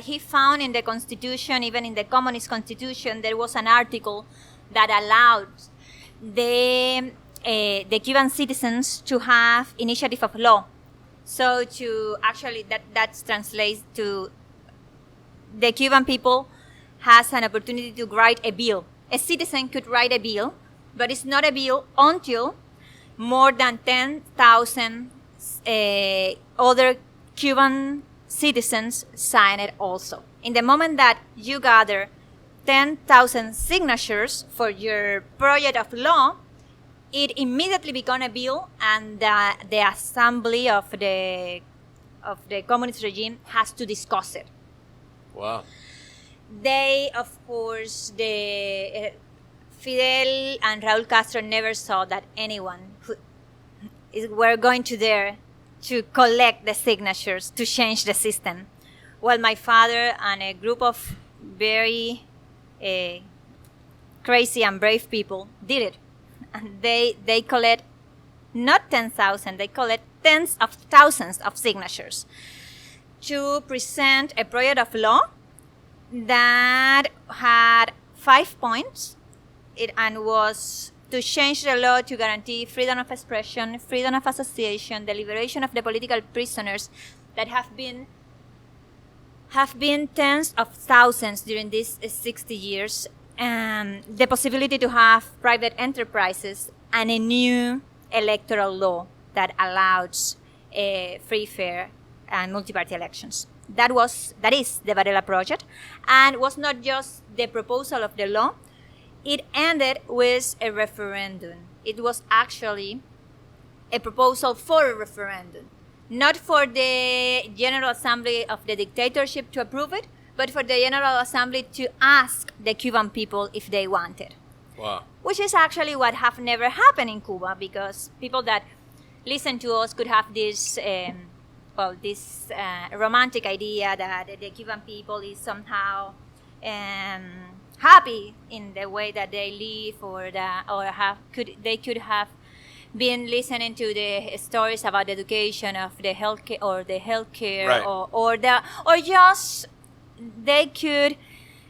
he found in the Constitution, even in the Communist Constitution, there was an article that allowed the Cuban citizens to have initiative of law. So to actually, that translates to the Cuban people has an opportunity to write a bill. A citizen could write a bill, but it's not a bill until more than 10,000 other Cuban citizens sign it also. In the moment that you gather 10,000 signatures for your project of law, it immediately becomes a bill, and the assembly of the communist regime has to discuss it. Wow. They, of course, Fidel and Raúl Castro never saw that anyone were going to dare to collect the signatures to change the system. Well, my father and a group of very crazy and brave people did it. And they collect not 10,000, they collect tens of thousands of signatures to present a project of law that had 5 points. And was to change the law to guarantee freedom of expression, freedom of association, the liberation of the political prisoners that have been tens of thousands during these 60 years, the possibility to have private enterprises, and a new electoral law that allows free, fair, and multi-party elections. That is the Varela project, and was not just the proposal of the law. It ended with a referendum. It was actually a proposal for a referendum, not for the General Assembly of the dictatorship to approve it, but for the General Assembly to ask the Cuban people if they want it. Wow. Which is actually what have never happened in Cuba, because people that listen to us could have this romantic idea that the Cuban people is somehow happy in the way that they live, they could have been listening to the stories about the education of the healthcare, right. or just they could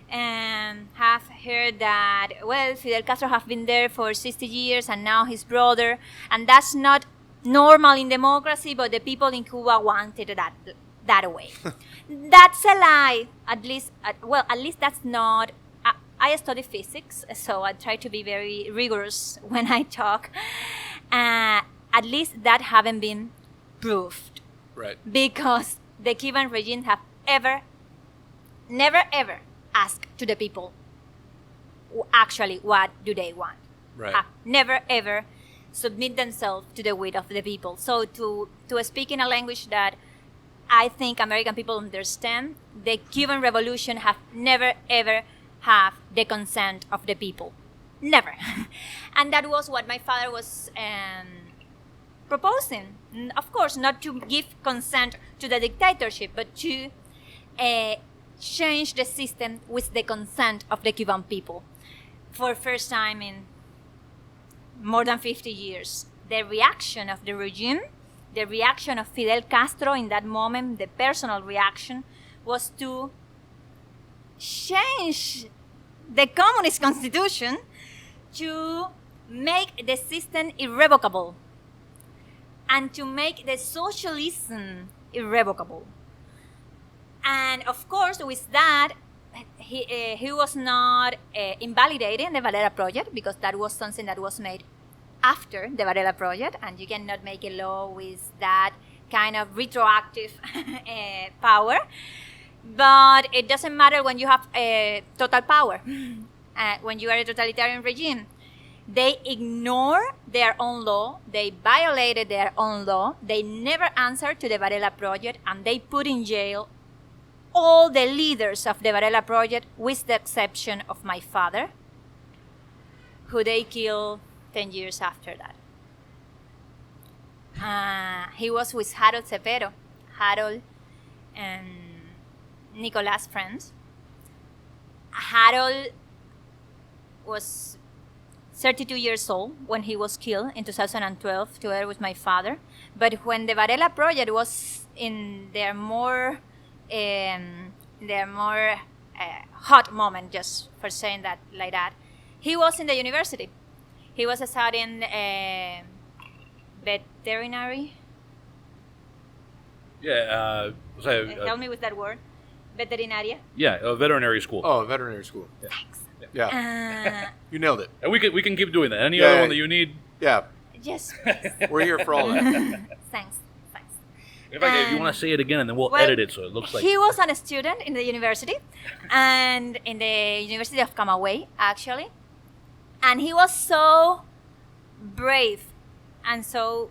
have heard that, well, Fidel Castro have been there for 60 years and now his brother, and that's not normal in democracy, but the people in Cuba wanted it that way. That's a lie. At least that's not. I study physics, so I try to be very rigorous when I talk. At least that haven't been proved. Right. Because the Cuban regime have never ever asked to the people actually what do they want. Right. Have never ever submit themselves to the will of the people. So to speak in a language that I think American people understand, the Cuban Revolution have never ever have the consent of the people. Never. And that was what my father was proposing. Of course, not to give consent to the dictatorship, but to change the system with the consent of the Cuban people. For the first time in more than 50 years. The reaction of the regime, the reaction of Fidel Castro in that moment, the personal reaction, was to change the Communist Constitution to make the system irrevocable and to make the socialism irrevocable. And of course, with that, he was not invalidating the Varela project, because that was something that was made after the Varela project, and you cannot make a law with that kind of retroactive power. But it doesn't matter when you have total power. When you are a totalitarian regime, they ignore their own law, they violated their own law, they never answered to the Varela project, and they put in jail all the leaders of the Varela project, with the exception of my father, who they killed 10 years after that. He was with Harold Cepero. Harold and Nicolás friends. Harold was 32 years old when he was killed in 2012, together with my father. But when the Varela project was in their more the more hot moment, just for saying that like that, he was in the university. He was studying veterinary. Yeah, Help me with that word. Veterinaria. yeah, a veterinary school. Oh, veterinary school. Yeah. Thanks. Yeah. You nailed it. And we can keep doing that. Any Yeah, other one that you need? Yeah. Yes. We're here for all that. Thanks. In fact, if you want to say it again, and then we'll Well, edit it so it looks like. he was a student in the university, and in the University of Camagüey, actually. And he was so brave and so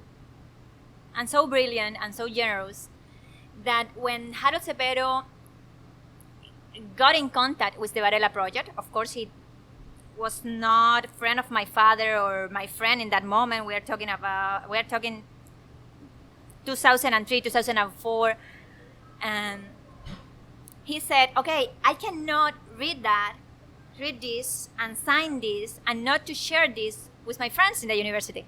brilliant and so generous that when Harold Cepero got in contact with the Varela project, of course he was not a friend of my father or my friend in that moment. We are talking 2003, 2004, and he said, okay, I cannot read this and sign this and not to share this with my friends in the university.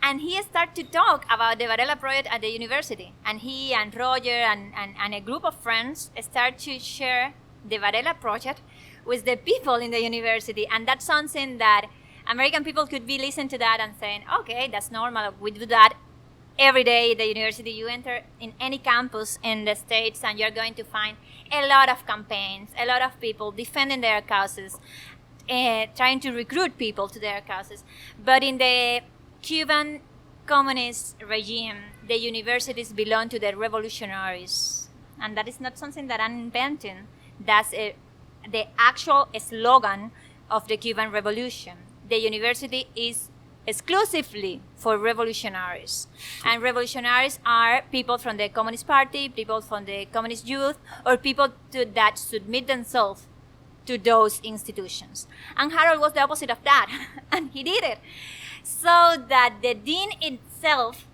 And he started to talk about the Varela project at the university. And he and Roger and a group of friends started to share the Varela project with the people in the university. And that's something that American people could be listening to that and saying, okay, that's normal. We do that every day at the university. You enter in any campus in the States and you're going to find a lot of campaigns, a lot of people defending their causes, trying to recruit people to their causes. But in the Cuban communist regime, the universities belong to the revolutionaries. And that is not something that I'm inventing. That's the actual slogan of the Cuban Revolution. The university is exclusively for revolutionaries. And revolutionaries are people from the Communist Party, people from the Communist Youth, or people that submit themselves to those institutions. And Harold was the opposite of that, and he did it. So that the dean himself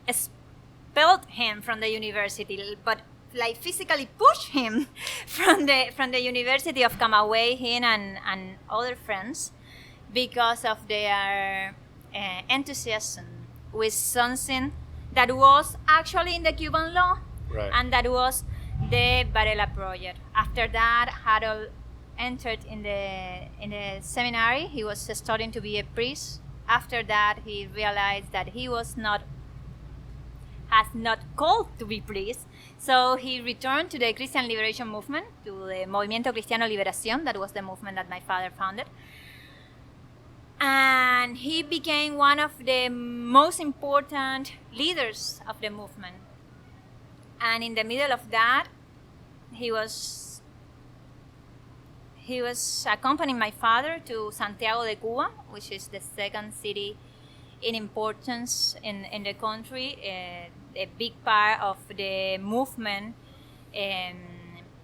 expelled him from the university, but like physically pushed him from the University of Camagüey, him and other friends, because of their enthusiasm with something that was actually in the Cuban law, Right. and that was the Varela project. After that, Harold entered in the seminary. He was studying to be a priest. After that, he realized that he was not called to be priest. So he returned to the Christian Liberation movement, to the Movimiento Cristiano Liberación. That was the movement that my father founded. And he became one of the most important leaders of the movement. And in the middle of that, he was accompanying my father to Santiago de Cuba, which is the second city in importance in the country. A big part of the movement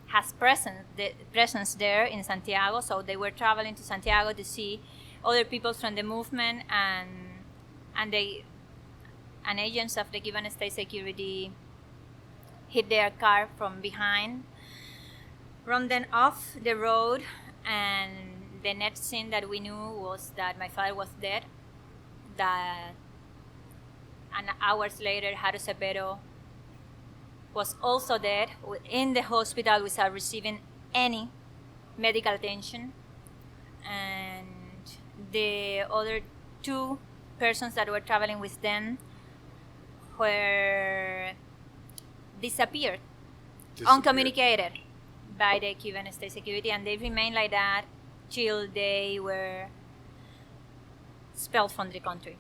has presence there in Santiago, so they were traveling to Santiago to see other people from the movement, and agents of the Cuban State Security hit their car from behind, run them off the road, and the next thing that we knew was that my father was dead. And hours later, Harold Cepero was also dead in the hospital without receiving any medical attention. And the other two persons that were traveling with them were disappeared, uncommunicated by the Cuban State Security, and they remained like that till they were expelled from the country.